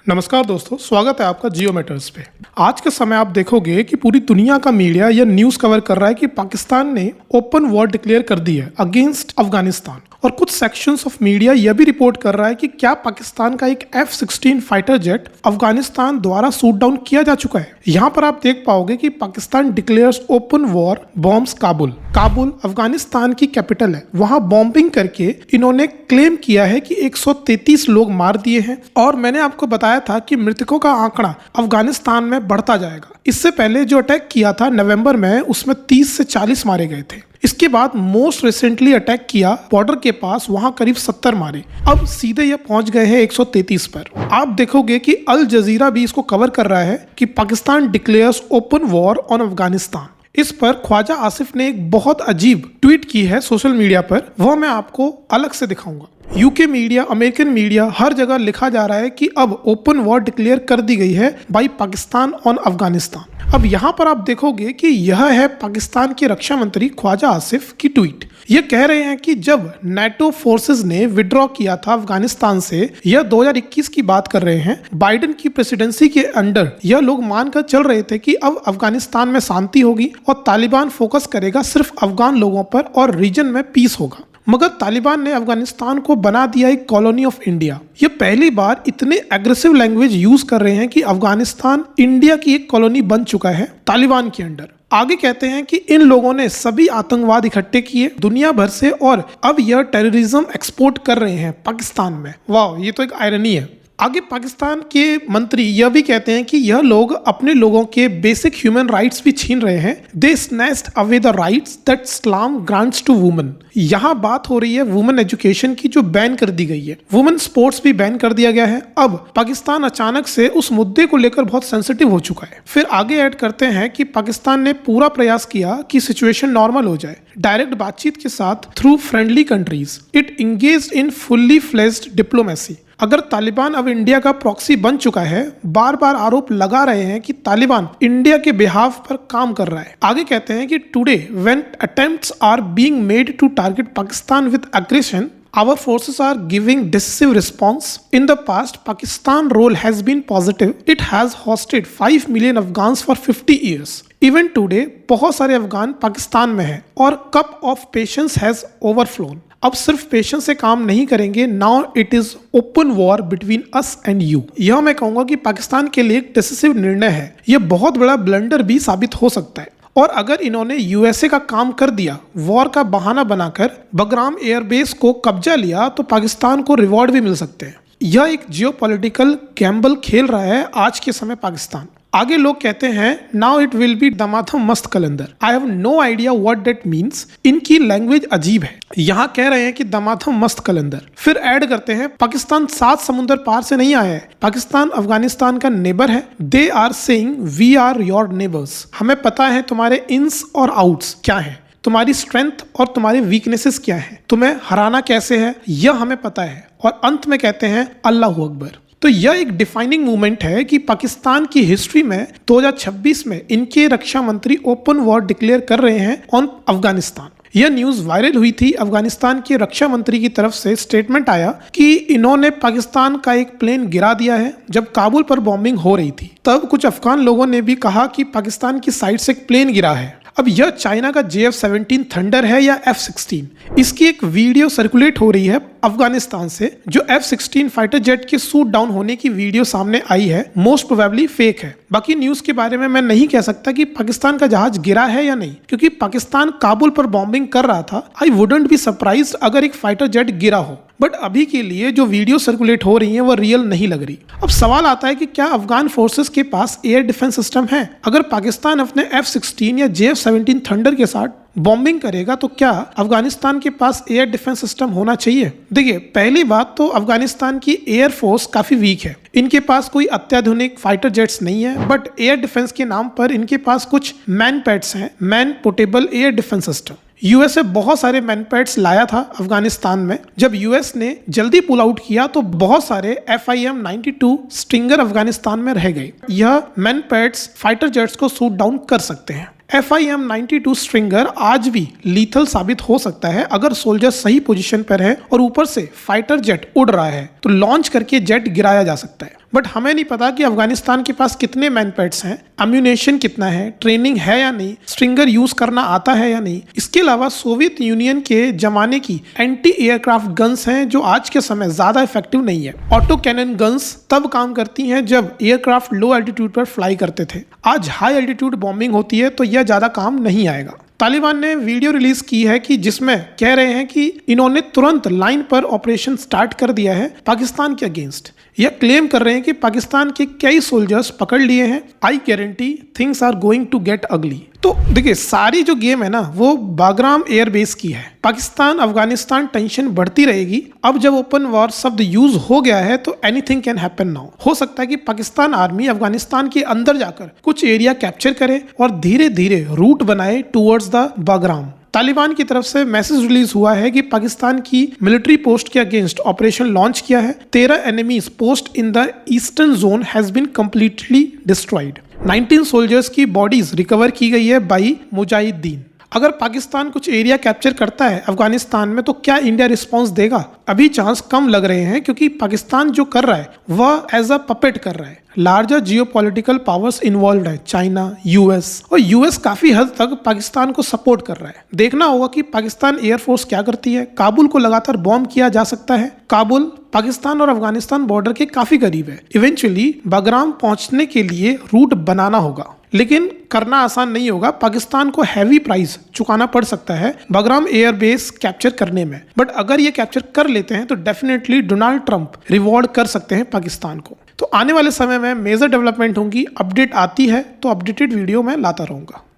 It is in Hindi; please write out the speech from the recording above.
नमस्कार दोस्तों, स्वागत है आपका जियो मैटर्स पे। आज के समय आप देखोगे कि पूरी दुनिया का मीडिया यह न्यूज़ कवर कर रहा है कि पाकिस्तान ने ओपन वॉर डिक्लेयर कर दी है अगेंस्ट अफगानिस्तान। और कुछ सेक्शंस ऑफ मीडिया यह भी रिपोर्ट कर रहा है कि क्या पाकिस्तान का एक F-16 फाइटर जेट अफगानिस्तान द्वारा शूट डाउन किया जा चुका है। यहाँ पर आप देख पाओगे कि Pakistan declares open war bombs Kabul. Kabul Afghanistan की कैपिटल है। वहां बॉम्बिंग करके इन्होंने क्लेम किया है कि 133 लोग मार दिए हैं। और मैंने आपको बताया था कि मृतकों का आंकड़ा अफगानिस्तान में बढ़ता जाएगा। इससे पहले जो अटैक किया था नवंबर में, उसमें 30 से 40 मारे गए थे। इसके बाद मोस्ट रिसेंटली अटैक किया बॉर्डर के पास, वहां करीब 70 मारे। अब सीधे ये पहुंच गए हैं 133 पर। आप देखोगे कि अल जजीरा भी इसको कवर कर रहा है कि Pakistan declares open war on Afghanistan. इस पर ख्वाजा आसिफ ने एक बहुत अजीब ट्वीट की है सोशल मीडिया पर, वह मैं आपको अलग से दिखाऊंगा। यूके मीडिया, अमेरिकन मीडिया, हर जगह लिखा जा रहा है कि अब ओपन वॉर डिक्लेयर कर दी गई है बाय पाकिस्तान ऑन अफगानिस्तान। अब यहाँ पर आप देखोगे कि यह है पाकिस्तान के रक्षा मंत्री ख्वाजा आसिफ की ट्वीट। ये कह रहे हैं कि जब नेटो फोर्सेस ने विड्रॉ किया था अफगानिस्तान से, यह 2021 की बात कर रहे हैं, बाइडेन की प्रेसिडेंसी के अंडर यह लोग मानकर चल रहे थे कि अब अफगानिस्तान में शांति होगी और तालिबान फोकस करेगा सिर्फ अफगान लोगों पर और रीजन में पीस होगा। मगर तालिबान ने अफगानिस्तान को बना दिया एक कॉलोनी ऑफ इंडिया। ये पहली बार इतने एग्रेसिव लैंग्वेज यूज कर रहे हैं कि अफगानिस्तान इंडिया की एक कॉलोनी बन चुका है तालिबान के अंडर। आगे कहते हैं कि इन लोगों ने सभी आतंकवाद इकट्ठे किए दुनिया भर से और अब यह टेररिज्म एक्सपोर्ट कर रहे हैं पाकिस्तान में। वाह, ये तो एक आयरनी है। आगे पाकिस्तान के मंत्री यह भी कहते हैं कि यह लोग अपने लोगों के बेसिक ह्यूमन राइट्स भी छीन रहे हैं। They snatched away the rights that Islam grants to women. यहाँ बात हो रही है वुमेन एजुकेशन की, जो बैन कर दी गई है। वुमेन स्पोर्ट्स भी बैन कर दिया गया है। अब पाकिस्तान अचानक से उस मुद्दे को लेकर बहुत सेंसिटिव हो चुका है। फिर आगे ऐड करते हैं कि पाकिस्तान ने पूरा प्रयास किया कि सिचुएशन नॉर्मल हो जाए, डायरेक्ट बातचीत के साथ through friendly countries. It engaged in fully fledged diplomacy. अगर तालिबान अब इंडिया का प्रॉक्सी बन चुका है, बार बार आरोप लगा रहे हैं कि तालिबान इंडिया के बिहाफ पर काम कर रहा है। आगे कहते हैं कि today when attempts are being made to target Pakistan with aggression, our forces are giving decisive response. In the past, Pakistan role has been positive. It has hosted 5 million Afghans for 50 years. Even today, बहुत सारे अफगान पाकिस्तान में हैं और कप ऑफ पेशेंस हैज ओवरफ्लोन। अब सिर्फ पेशेंस से काम नहीं करेंगे। Now it is open war between us and you. यह मैं कहूंगा कि पाकिस्तान के लिए एक डिसिसिव निर्णय है। यह बहुत बड़ा ब्लंडर भी साबित हो सकता है। और अगर इन्होंने यूएसए का काम कर दिया, वॉर का बहाना बनाकर बगराम एयरबेस को कब्जा लिया, तो पाकिस्तान को रिवॉर्ड भी मिल सकते हैं। यह एक जियोपॉलिटिकल गैम्बल खेल रहा है आज के समय पाकिस्तान। आगे लोग कहते हैं now it will be Damadam Mast Qalandar. I have no idea what that means. इनकी लैंग्वेज अजीब है। यहाँ कह रहे हैं कि दमादम मस्त कलंदर, फिर ऐड करते हैं पाकिस्तान 7 समुंदर पार से नहीं आया है, पाकिस्तान अफगानिस्तान का नेबर है। They are saying we are your neighbours. हमें पता है तुम्हारे इन्स और आउट्स क्या है, तुम्हारी स्ट्रेंथ और तुम्हारी वीकनेसेस क्या है, तुम्हें हराना कैसे है, यह हमें पता है। और अंत में कहते हैं अल्लाहू अकबर। तो यह एक डिफाइनिंग मूवमेंट है कि पाकिस्तान की हिस्ट्री में 2026 में इनके रक्षा मंत्री ओपन वॉर डिक्लेयर कर रहे हैं ऑन अफगानिस्तान। यह न्यूज वायरल हुई थी। अफगानिस्तान के रक्षा मंत्री की तरफ से स्टेटमेंट आया कि इन्होंने पाकिस्तान का एक प्लेन गिरा दिया है जब काबुल पर बॉम्बिंग हो रही थी। तब कुछ अफगान लोगों ने भी कहा कि पाकिस्तान की साइड से एक प्लेन गिरा है। अब यह चाइना का JF-17 थंडर है या F-16। इसकी एक वीडियो सर्कुलेट हो रही है अफगानिस्तान से, जो F-16 फाइटर जेट के शूट डाउन होने की वीडियो सामने आई है। मोस्ट प्रोबेबली फेक है। बाकी न्यूज के बारे में मैं नहीं कह सकता कि पाकिस्तान का जहाज गिरा है या नहीं, क्योंकि पाकिस्तान काबुल पर बॉम्बिंग कर रहा था। आई वुडंट बी सरप्राइज्ड अगर एक फाइटर जेट गिरा हो। बट अभी के लिए जो वीडियो सर्कुलेट हो रही है वो रियल नहीं लग रही। अब सवाल आता है कि क्या अफगान फोर्सेस के पास एयर डिफेंस सिस्टम है? अगर पाकिस्तान अपने F-16 या JF-17 थंडर के साथ बॉम्बिंग करेगा तो क्या अफगानिस्तान के पास एयर डिफेंस सिस्टम होना चाहिए? देखिए, पहली बात तो अफगानिस्तान की एयर फोर्स काफी वीक है। इनके पास कोई अत्याधुनिक फाइटर जेट्स नहीं है, बट एयर डिफेंस के नाम पर इनके पास कुछ मैन पैड्स हैं, man portable air defence system. USA बहुत सारे मैनपैड्स लाया था अफगानिस्तान में। जब यूएस ने जल्दी पुल आउट किया तो बहुत सारे FIM-92 स्ट्रिंगर अफगानिस्तान में रह गए। यह मैनपैड्स फाइटर जेट्स को शूट डाउन कर सकते हैं। FIM-92 स्ट्रिंगर आज भी लीथल साबित हो सकता है अगर सोल्जर सही पोजीशन पर है और ऊपर से फाइटर जेट उड़ रहा है तो लॉन्च करके जेट गिराया जा सकता है। बट हमें नहीं पता कि अफगानिस्तान के पास कितने मैनपैड्स हैं, अम्यूनेशन कितना है, ट्रेनिंग है या नहीं, स्ट्रिंगर यूज करना आता है या नहीं। इसके अलावा सोवियत यूनियन के जमाने की एंटी एयरक्राफ्ट गन्स हैं जो आज के समय ज्यादा इफेक्टिव नहीं है। ऑटो कैनन गन्स तब काम करती हैं जब एयरक्राफ्ट लो एल्टीट्यूड पर फ्लाई करते थे। आज हाई एल्टीट्यूड बॉम्बिंग होती है तो यह ज्यादा काम नहीं आएगा। तालिबान ने वीडियो रिलीज की है कि जिसमें कह रहे हैं कि इन्होंने तुरंत लाइन पर ऑपरेशन स्टार्ट कर दिया है पाकिस्तान के अगेंस्ट। यह क्लेम कर रहे हैं कि पाकिस्तान के कई सोल्जर्स पकड़ लिए हैं। I guarantee things are going to get ugly. तो देखिए, सारी जो गेम है ना वो बागराम एयरबेस की है। पाकिस्तान अफगानिस्तान टेंशन बढ़ती रहेगी। अब जब ओपन वॉर शब्द यूज हो गया है तो एनीथिंग कैन हैपन नाउ। हो सकता है कि पाकिस्तान आर्मी अफगानिस्तान के अंदर जाकर कुछ एरिया कैप्चर करे और धीरे धीरे रूट बनाए टुवर्ड्स द बागराम। तालिबान की तरफ से मैसेज रिलीज हुआ है कि पाकिस्तान की मिलिट्री पोस्ट के अगेंस्ट ऑपरेशन लॉन्च किया है। 13 enemies post in the eastern zone has been completely destroyed. 19 soldiers की बॉडीज रिकवर की गई है बाई मुजाहिदीन। अगर पाकिस्तान कुछ एरिया कैप्चर करता है अफगानिस्तान में तो क्या इंडिया रिस्पांस देगा? अभी चांस कम लग रहे हैं क्योंकि पाकिस्तान जो कर रहा है वह एज अ पपेट कर रहा है। लार्जर जियोपॉलिटिकल पावर्स इन्वॉल्व है, चाइना, यूएस, और यूएस काफी हद तक पाकिस्तान को सपोर्ट कर रहा है। देखना होगा कि पाकिस्तान एयरफोर्स क्या करती है। काबुल को लगातार बॉम्ब किया जा सकता है। काबुल पाकिस्तान और अफगानिस्तान बॉर्डर के काफी करीब है। इवेंचुअली बागराम पहुंचने के लिए रूट बनाना होगा, लेकिन करना आसान नहीं होगा। पाकिस्तान को हैवी प्राइस चुकाना पड़ सकता है बागराम एयरबेस कैप्चर करने में। बट अगर ये कैप्चर कर लेते हैं तो डेफिनेटली डोनाल्ड ट्रंप रिवॉर्ड कर सकते हैं पाकिस्तान को। तो आने वाले समय में मेजर डेवलपमेंट होंगी। अपडेट आती है तो अपडेटेड वीडियो मैं लाता रहूंगा।